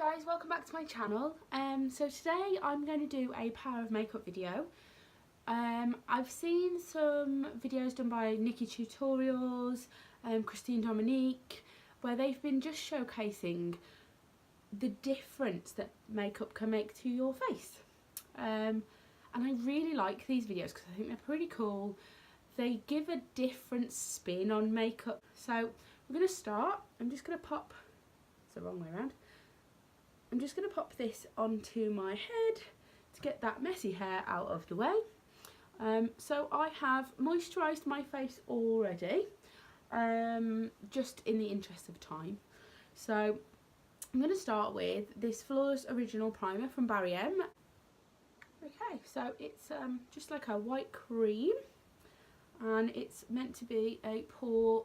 guys, welcome back to my channel. So today I'm going to do a power of makeup video. I've seen some videos done by Nikki Tutorials, Christine Dominique, where they've been just showcasing the difference that makeup can make to your face. And I really like these videos because I think they're pretty cool. They give a different spin on makeup. So we're going to start. I'm just going to pop, it's the wrong way around. I'm just going to pop this onto my head to get that messy hair out of the way. So I have moisturised my face already, just in the interest of time. So I'm going to start with this Flawless Original Primer from Barry M. Okay, so it's just like a white cream, and it's meant to be a pore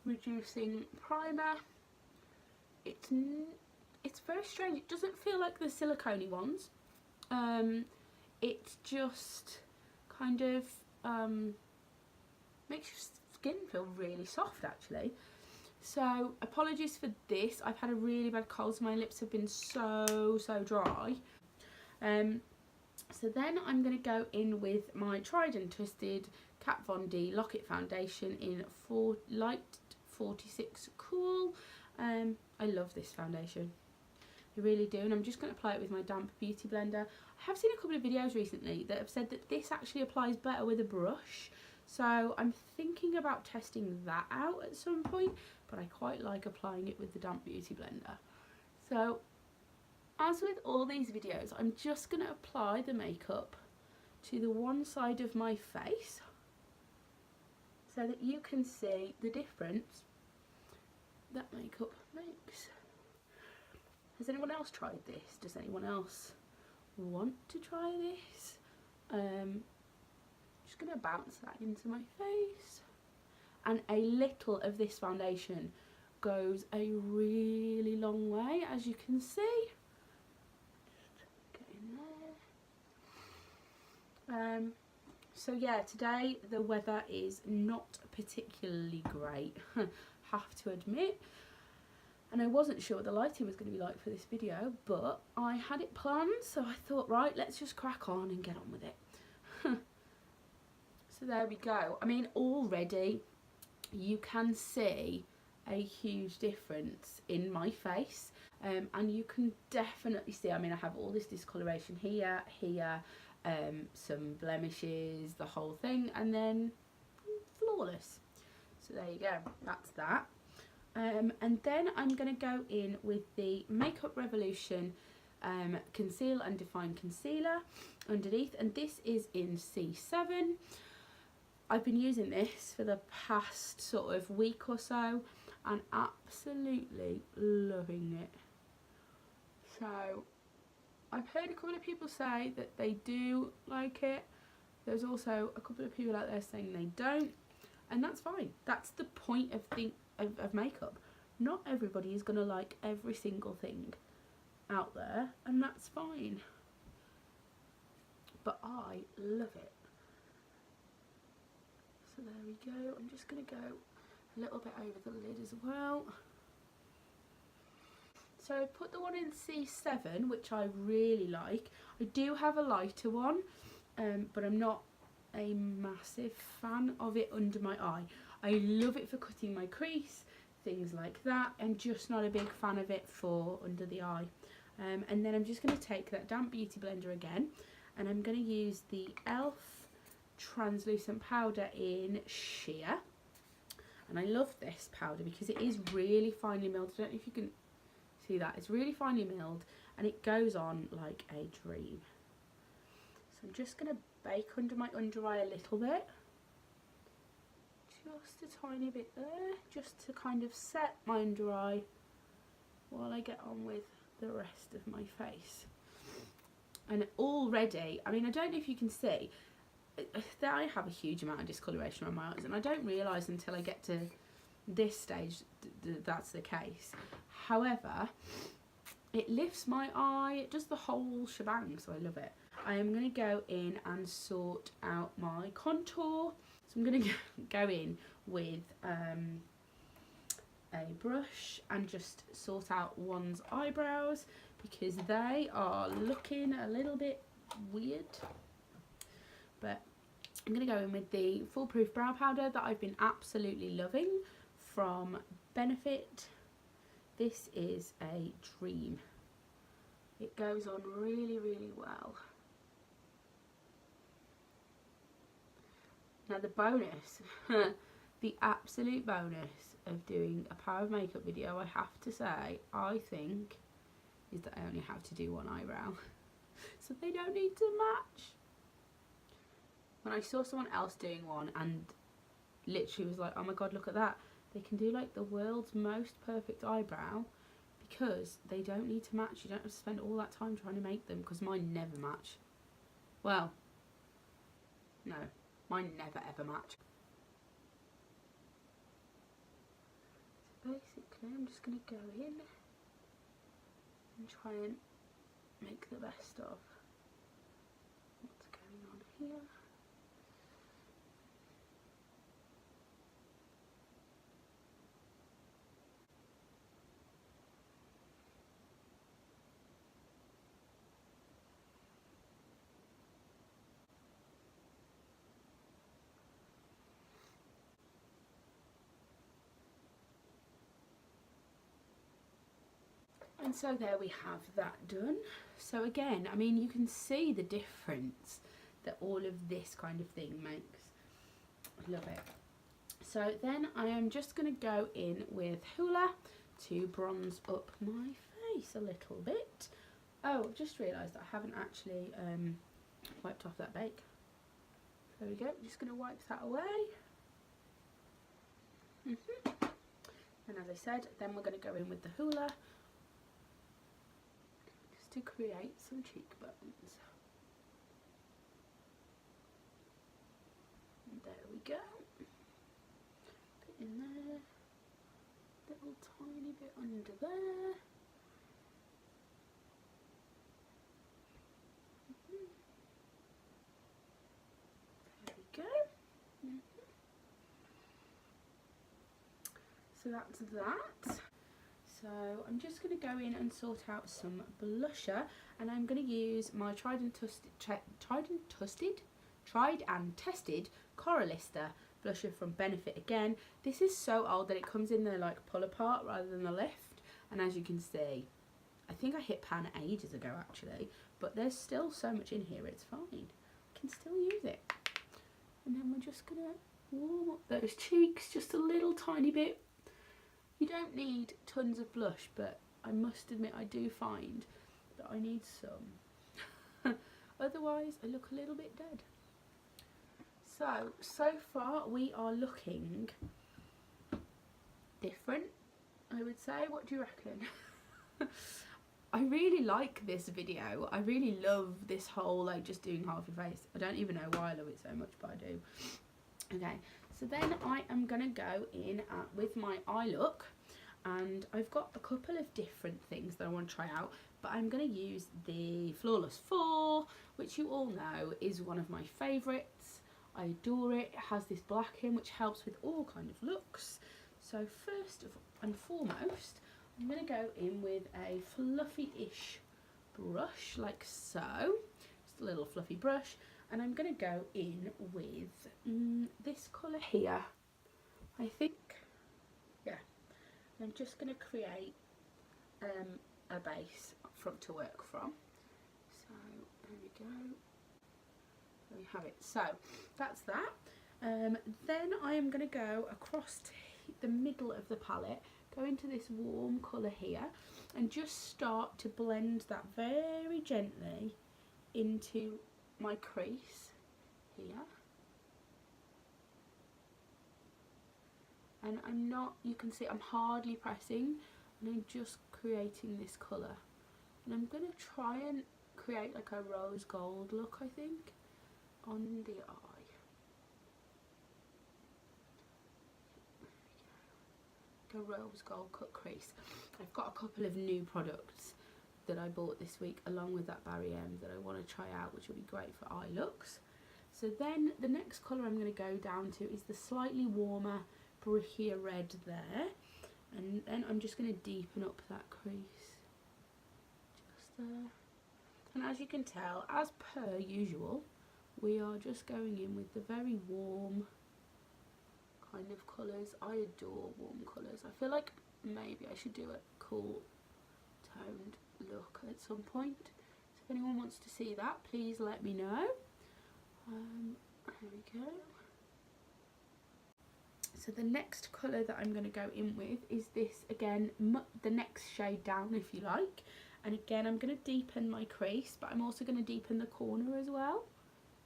reducing primer. It's very strange. It doesn't feel like the silicone-y ones. It just kind of makes your skin feel really soft, actually. So apologies for this. I've had a really bad cold, so my lips have been so dry. So then I'm going to go in with my tried and trusted Kat Von D Lock-It Foundation in Light 46 Cool. I love this foundation. I really do, and I'm just going to apply it with my damp beauty blender. I have seen a couple of videos recently that have said that this actually applies better with a brush, so I'm thinking about testing that out at some point, but I quite like applying it with the damp beauty blender. So as with all these videos, I'm just going to apply the makeup to the one side of my face so that you can see the difference that makeup makes. Has anyone else tried this? Does anyone else want to try this? Just going to bounce that into my face. And a little of this foundation goes a really long way, as you can see. Just get in there. So yeah, today the weather is not particularly great, have to admit. And I wasn't sure what the lighting was going to be like for this video, but I had it planned, so I thought, right, let's just crack on and get on with it. So there we go. I mean, already you can see a huge difference in my face, and you can definitely see, I mean, I have all this discoloration here, some blemishes, the whole thing, and then flawless. So there you go, that's that. And then I'm going to go in with the Makeup Revolution Conceal and Define Concealer underneath, and this is in C7. I've been using this for the past sort of week or so and absolutely loving it. So I've heard a couple of people say that they do like it. There's also a couple of people out there saying they don't, and that's fine. That's the point of makeup. Not everybody is going to like every single thing out there, and that's fine, but I love it. So there we go. I'm just going to go a little bit over the lid as well. So I put the one in C7, which I really like. I do have a lighter one, but I'm not a massive fan of it under my eye. I love it for cutting my crease, things like that. I'm just not a big fan of it for under the eye. And then I'm just going to take that damp beauty blender again, and I'm going to use the e.l.f. translucent powder in Sheer. And I love this powder because it is really finely milled. I don't know if you can see that. It's really finely milled and it goes on like a dream. So I'm just going to bake under my under eye a little bit. Just a tiny bit there, just to kind of set my under eye while I get on with the rest of my face. And already, I mean, I don't know if you can see, that I have a huge amount of discoloration on my eyes, and I don't realise until I get to this stage that's the case. However, it lifts my eye, it does the whole shebang, so I love it. I am going to go in and sort out my contour. So I'm going to go in with a brush and just sort out one's eyebrows because they are looking a little bit weird. But I'm going to go in with the Foolproof Brow Powder that I've been absolutely loving from Benefit. This is a dream. It goes on really, really well. Now the bonus, the absolute bonus of doing a Power of Makeup video, I have to say, I think, is that I only have to do one eyebrow. So they don't need to match. When I saw someone else doing one and literally was like, oh my god, look at that. They can do like the world's most perfect eyebrow because they don't need to match. You don't have to spend all that time trying to make them, because mine never match. Well, no, mine never ever match. So basically I'm just going to go in and try and make the best of what's going on here. And so there we have that done. So again, I mean, you can see the difference that all of this kind of thing makes. I love it. So then I am just going to go in with Hoola to bronze up my face a little bit. Oh, I've just realised that I haven't actually wiped off that bake. There we go, I'm just going to wipe that away. And as I said, then we're going to go in with the Hoola just to create some cheekbones. And there we go. Bit in there, little tiny bit under there. There we go. So that's that. So I'm just going to go in and sort out some blusher, and I'm going to use my tried and tested Coralista blusher from Benefit again. This is so old that it comes in the like pull apart rather than the lift, and as you can see, I think I hit pan ages ago actually, but there's still so much in here, it's fine. I can still use it. And then we're just going to warm up those cheeks just a little tiny bit. You don't need tons of blush, but I must admit I do find that I need some. Otherwise I look a little bit dead. So far we are looking different, I would say. What do you reckon? I really like this video. I really love this whole like just doing half your face. I don't even know why I love it so much, but I do. Okay, so then I am going to go in with my eye look, and I've got a couple of different things that I want to try out, but I'm going to use the Flawless 4, which you all know is one of my favourites. I adore it. It has this black in, which helps with all kind of looks. So first and foremost, I'm going to go in with a fluffy-ish brush, like so. Just a little fluffy brush. And I'm going to go in with this colour here, I think. Yeah. I'm just going to create a base to work from. So there we go. There we have it. So that's that. Then I am going to go across the middle of the palette, go into this warm colour here, and just start to blend that very gently into my crease here. And I'm not, you can see I'm hardly pressing, and I'm just creating this colour. And I'm going to try and create like a rose gold look, I think, on the eye. There we go. Like a rose gold cut crease. I've got a couple of new products that I bought this week along with that Barry M that I want to try out, which will be great for eye looks. So then the next colour I'm going to go down to is the slightly warmer brickier red there, And then I'm just going to deepen up that crease. Just there. And as you can tell, as per usual, we are just going in with the very warm kind of colours. I adore warm colours. I feel like maybe I should do a cool toned look at some point. So if anyone wants to see that, please let me know. There we go. So the next colour that I'm going to go in with is this, again, the next shade down if you like. And again, I'm going to deepen my crease, but I'm also going to deepen the corner as well.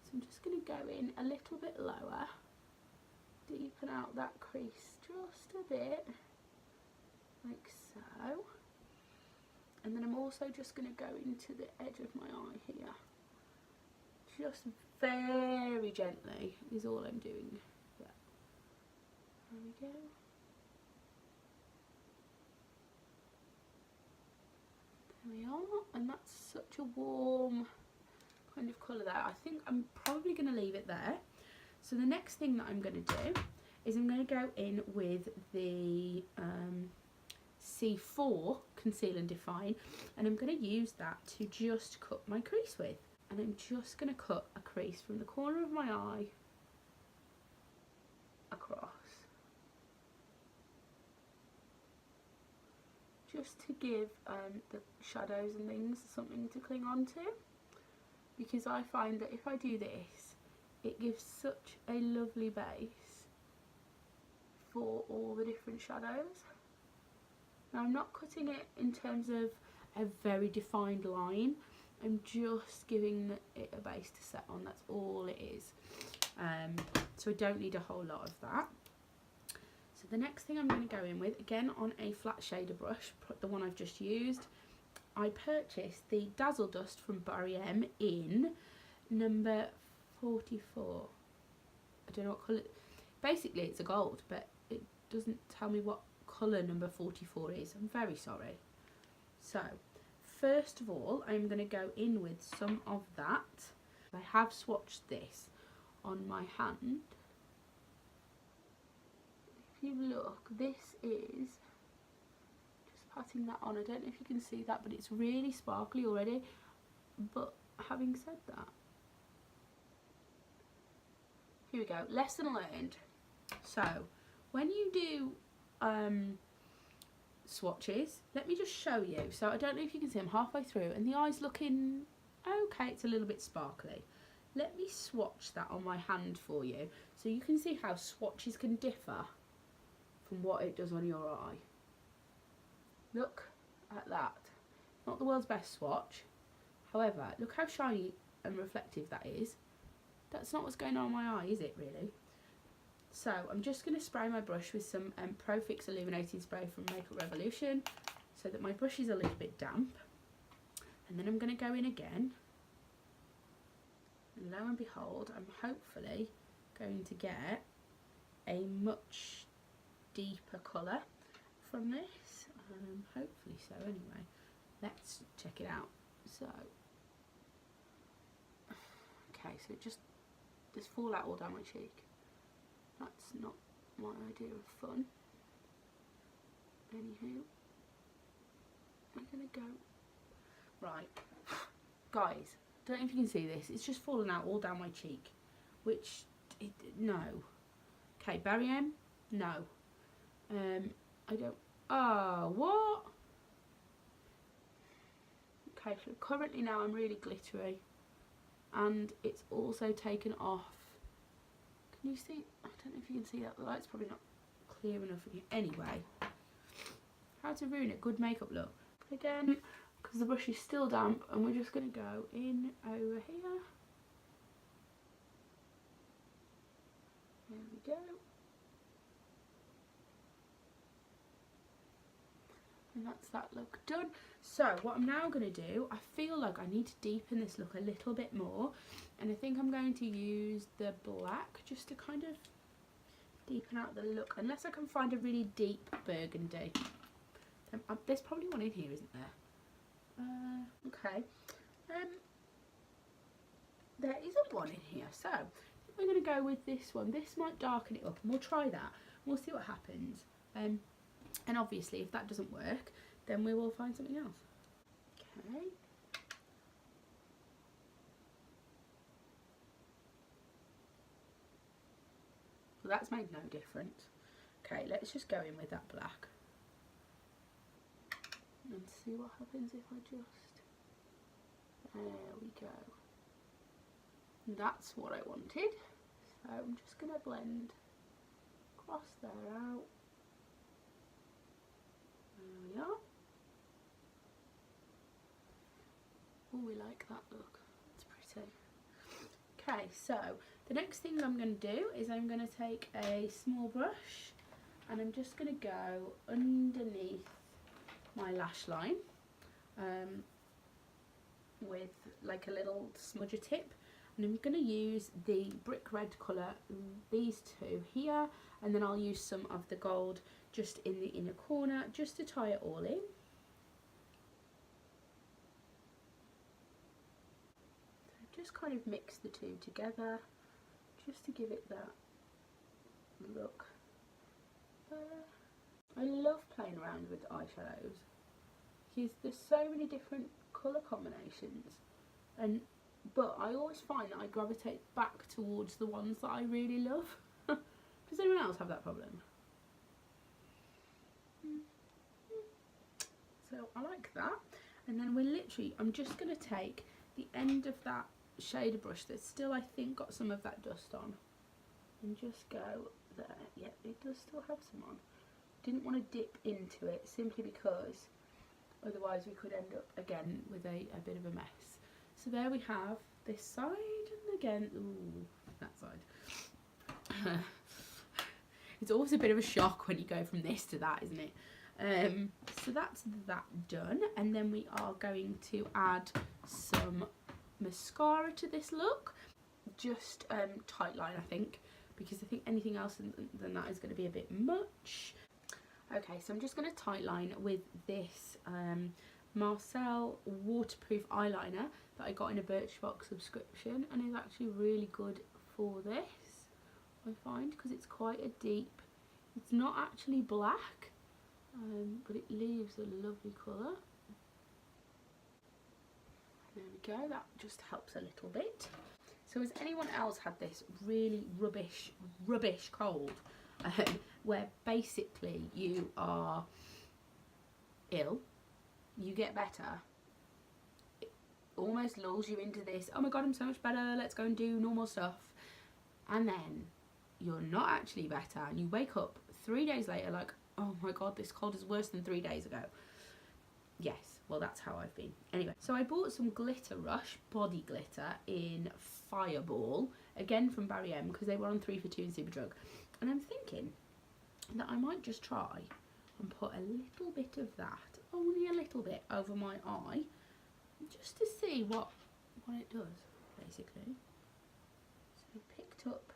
So I'm just going to go in a little bit lower, deepen out that crease just a bit, like so. And then I'm also just going to go into the edge of my eye here. Just very gently is all I'm doing. Yeah. There we go. There we are, and that's such a warm kind of colour there. I think I'm probably going to leave it there. So the next thing that I'm going to do is I'm going to go in with the C4 Conceal and Define, and I'm going to use that to just cut my crease with. And I'm just going to cut a crease from the corner of my eye across, just to give the shadows and things something to cling on to, because I find that if I do this, it gives such a lovely base for all the different shadows. Now I'm not cutting it in terms of a very defined line, I'm just giving it a base to set on, that's all it is. So I don't need a whole lot of that. So the next thing I'm going to go in with, again on a flat shader brush, the one I've just used, I purchased the Dazzle Dust from Barry M in number 44. I don't know what colour, basically it's a gold, but it doesn't tell me what colour number 44 is. I'm very sorry. So first of all, I'm going to go in with some of that. I have swatched this on my hand. If you look, this is just patting that on. I don't know if you can see that, but it's really sparkly already. But having said that, here we go, lesson learned. So when you do swatches, let me just show you. So I don't know if you can see, I'm halfway through and the eye's looking okay, it's a little bit sparkly. Let me swatch that on my hand for you so you can see how swatches can differ from what it does on your eye. Look at that. Not the world's best swatch, however, look how shiny and reflective that is. That's not what's going on in my eye, is it really? So I'm just going to spray my brush with some Pro Fix Illuminating Spray from Makeup Revolution so that my brush is a little bit damp. And then I'm going to go in again. And lo and behold, I'm hopefully going to get a much deeper colour from this. Hopefully so anyway. Let's check it out. So, okay, so it just, there's fallout all down my cheek. That's not my idea of fun. Anywho, I'm gonna go. Right, guys, don't know if you can see this. It's just fallen out all down my cheek, which no. Okay, Barry M, no. I don't. Oh, what? Okay, so currently now I'm really glittery, and it's also taken off. Can you see? I don't know if you can see that. The light's probably not clear enough for you. Anyway, how to ruin a good makeup look. Again, because the brush is still damp, and we're just going to go in over here. There we go. And that's that look done. So what I'm now going to do, I feel like I need to deepen this look a little bit more, and I think I'm going to use the black just to kind of deepen out the look, unless I can find a really deep burgundy. There's probably one in here, isn't there? Okay. There isn't one in here, so we're going to go with this one. This might darken it up, and we'll try that. We'll see what happens. And obviously if that doesn't work, then we will find something else. Okay. Well, that's made no difference. Okay, let's just go in with that black and see what happens if I just, there we go. That's what I wanted. So I'm just going to blend across there out. There we are. Oh, we like that look. It's pretty. Okay, so the next thing I'm going to do is I'm going to take a small brush and I'm just going to go underneath my lash line with like a little smudger tip, and I'm going to use the brick red colour, these two here, and then I'll use some of the gold just in the inner corner just to tie it all in. So just kind of mix the two together just to give it that look. I love playing around with eyeshadows because there's so many different colour combinations, but I always find that I gravitate back towards the ones that I really love. Does anyone else have that problem? So I like that, and then I'm just going to take the end of that shader brush that's still, I think, got some of that dust on, and just go there. Yeah, it does still have some on. Didn't want to dip into it simply because otherwise we could end up again with a bit of a mess. So there we have this side, and again, ooh, that side. It's always a bit of a shock when you go from this to that, isn't it? So that's that done, and then we are going to add some mascara to this look. Just Tightline, I think, because I think anything else than that is going to be a bit much. Okay, so I'm just going to tightline with this Marcel waterproof eyeliner that I got in a Birchbox subscription, and is actually really good for this, I find, because it's quite a deep, it's not actually black, but it leaves a lovely colour. There we go, that just helps a little bit. So has anyone else had this really rubbish cold where basically you are ill, you get better, it almost lulls you into this, oh my god, I'm so much better, let's go and do normal stuff, and then you're not actually better, and you wake up 3 days later like, oh my god, this cold is worse than 3 days ago. Yes, well, that's how I've been. Anyway, so I bought some Glitter Rush body glitter in Fireball, again from Barry M, because they were on 3 for 2 in Superdrug, and I'm thinking that I might just try and put a little bit of that, only a little bit, over my eye, just to see what it does, basically. So I picked up,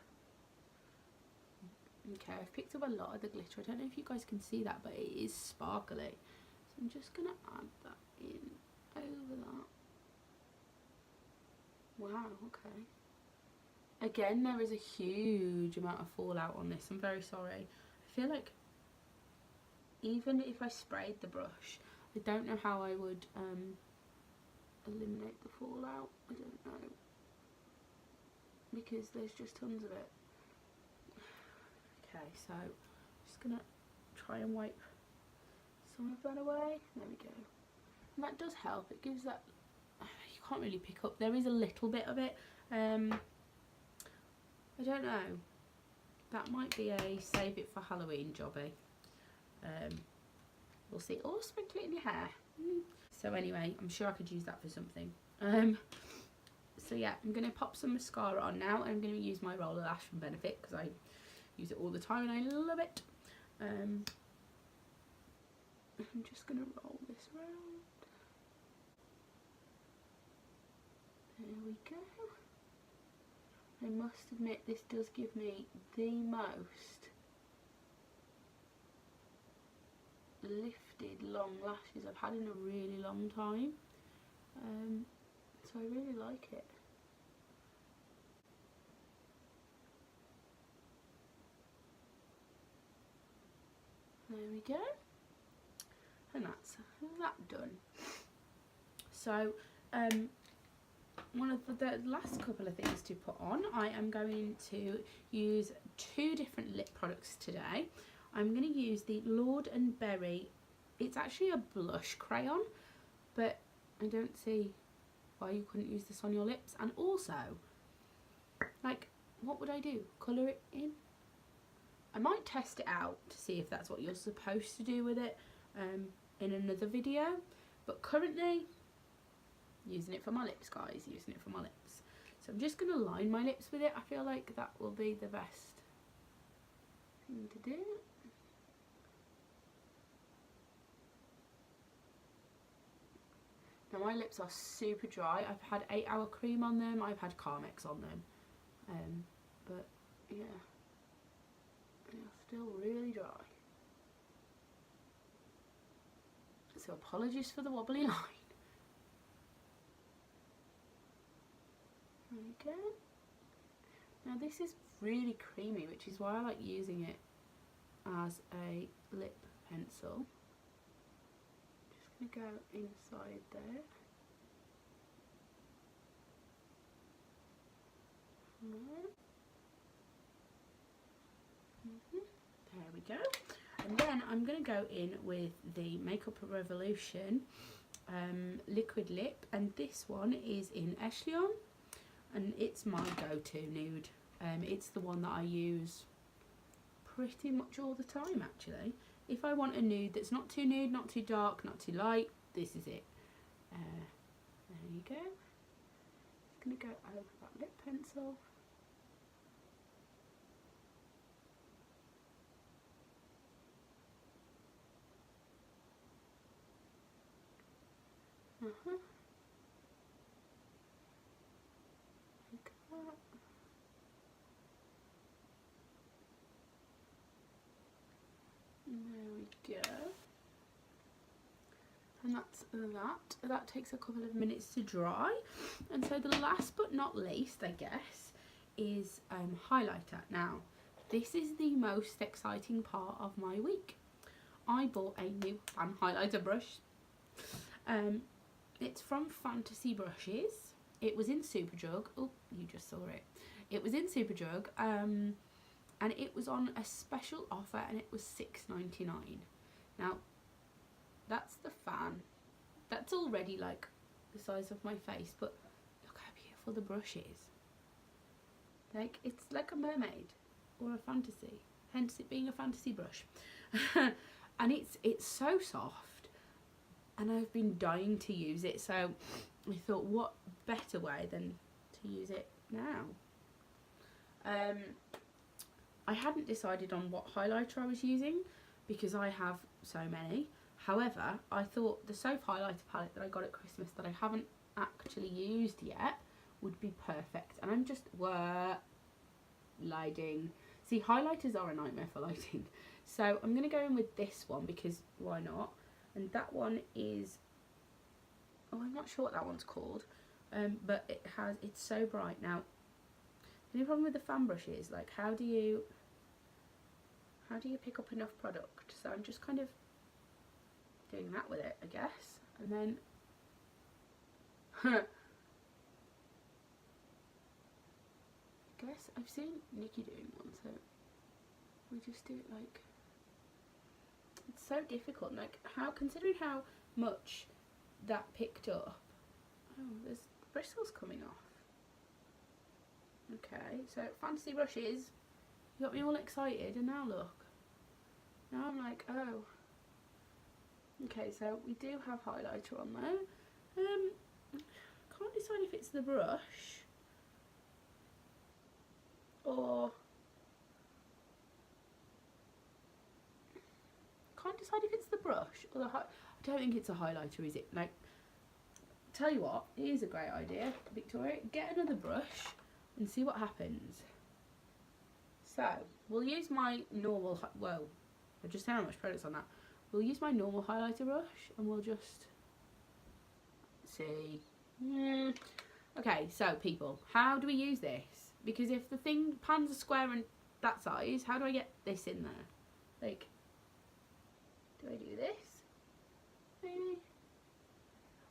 okay, I've picked up a lot of the glitter. I don't know if you guys can see that, but it is sparkly. So I'm just going to add that in over that. Wow, okay. Again, there is a huge amount of fallout on this. I'm very sorry. I feel like even if I sprayed the brush, I don't know how I would eliminate the fallout. I don't know, because there's just tons of it. Okay, so I'm just gonna try and wipe some of that away. There we go. And that does help. It gives that, you can't really pick up, there is a little bit of it. I don't know, that might be a save it for Halloween jobby. We'll see. Or sprinkle it in your hair. So anyway, I'm sure I could use that for something. So yeah, I'm going to pop some mascara on now, and I'm going to use my Roller Lash from Benefit because I use it all the time and I love it. I'm just going to roll this around. There we go. I must admit, this does give me the most lifted long lashes I've had in a really long time. So I really like it. There we go. And that's that done. So one of the last couple of things to put on, I am going to use 2 different lip products today. I'm going to use the Lord and Berry. It's actually a blush crayon, but I don't see why you couldn't use this on your lips. And also, like, what would I do? Colour it in? I might test it out to see if that's what you're supposed to do with it in another video, but currently using it for my lips, guys, using it for my lips. So I'm just going to line my lips with it. I feel like that will be the best thing to do. Now my lips are super dry. I've had 8-hour cream on them, I've had Carmex on them, but yeah, they're still really dry. So apologies for the wobbly line. There we go. Now this is really creamy, which is why I like using it as a lip pencil. Just going to go inside there. There we go. And then I'm going to go in with the Makeup Revolution liquid lip, and this one is in Echelon, and it's my go-to nude. It's the one that I use pretty much all the time, actually. If I want a nude that's not too nude, not too dark, not too light, this is it. There you go. Just going to go over that lip pencil. Like that. There we go. And that's that. That takes a couple of minutes to dry. And so the last but not least, I guess, is highlighter. Now, this is the most exciting part of my week. I bought a new fan highlighter brush. It's from Fantasy Brushes. It was in Superdrug. Oh, you just saw it. It was in Superdrug, and it was on a special offer, and it was $6.99. Now, that's the fan. That's already like the size of my face, but look how beautiful the brush is. Like, it's like a mermaid or a fantasy, hence it being a fantasy brush. And it's so soft. And I've been dying to use it, so I thought, what better way than to use it now? I hadn't decided on what highlighter I was using because I have so many. However, I thought the Soap highlighter palette that I got at Christmas that I haven't actually used yet would be perfect. And I'm just lighting. See, highlighters are a nightmare for lighting. So I'm going to go in with this one because why not? And that one is, oh, I'm not sure what that one's called, but it's so bright. Now, the only problem with the fan brush is, like, how do you pick up enough product? So I'm just kind of doing that with it, I guess. And then, I guess I've seen Nikki doing one, so we just do it like, it's so difficult, like, considering how much that picked up. Oh, there's bristles coming off. Okay, so Fantasy Brushes, you got me all excited, and now look. Now I'm like, oh. Okay, so we do have highlighter on there. Can't decide if it's the brush or can't decide if it's the brush or I don't think it's a highlighter, is it? Like, tell you what, here's a great idea, Victoria. Get another brush and see what happens. So we'll use my normal. Whoa, I just said how much product's on that. We'll use my normal highlighter brush and we'll just see. Okay, so people, how do we use this? Because if the pans are square and that size, how do I get this in there? Like, do I do this? maybe.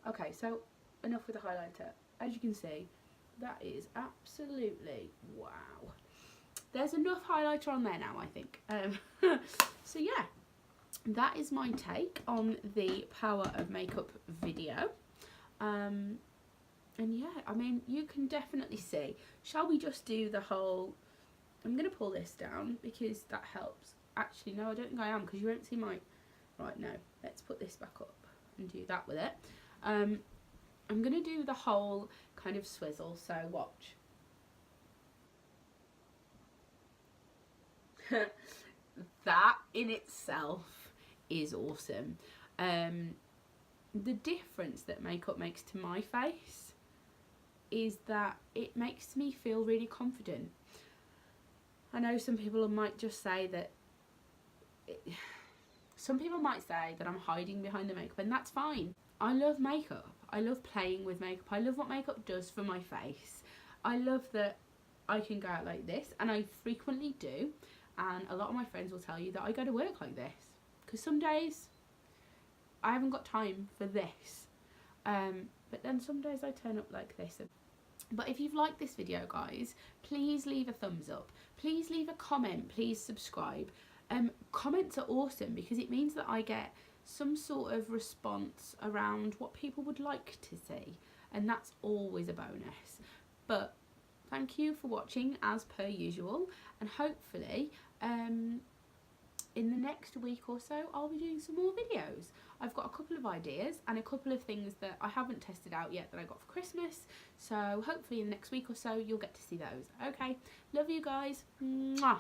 Okay, so enough with the highlighter. As you can see, that is absolutely wow. There's enough highlighter on there now, I think. So yeah, that is my take on the Power of Makeup video. And yeah, I mean, you can definitely see. Shall we just do the whole... I'm going to pull this down because that helps. Actually, no, I don't think I am, because you won't see my... Right, no. Let's put this back up and do that with it. I'm going to do the whole kind of swizzle, so watch. That in itself is awesome. The difference that makeup makes to my face is that it makes me feel really confident. I know some people might just say that some people might say that I'm hiding behind the makeup, and that's fine. I love makeup. I love playing with makeup. I love what makeup does for my face. I love that I can go out like this, and I frequently do, and a lot of my friends will tell you that I go to work like this, because some days I haven't got time for this, but then some days I turn up like this. But if you've liked this video, guys, please leave a thumbs up, please leave a comment, please subscribe. Comments are awesome because it means that I get some sort of response around what people would like to see, and that's always a bonus. But thank you for watching as per usual, and hopefully in the next week or so I'll be doing some more videos. I've got a couple of ideas and a couple of things that I haven't tested out yet that I got for Christmas, so hopefully in the next week or so you'll get to see those. Okay, love you guys. Mwah.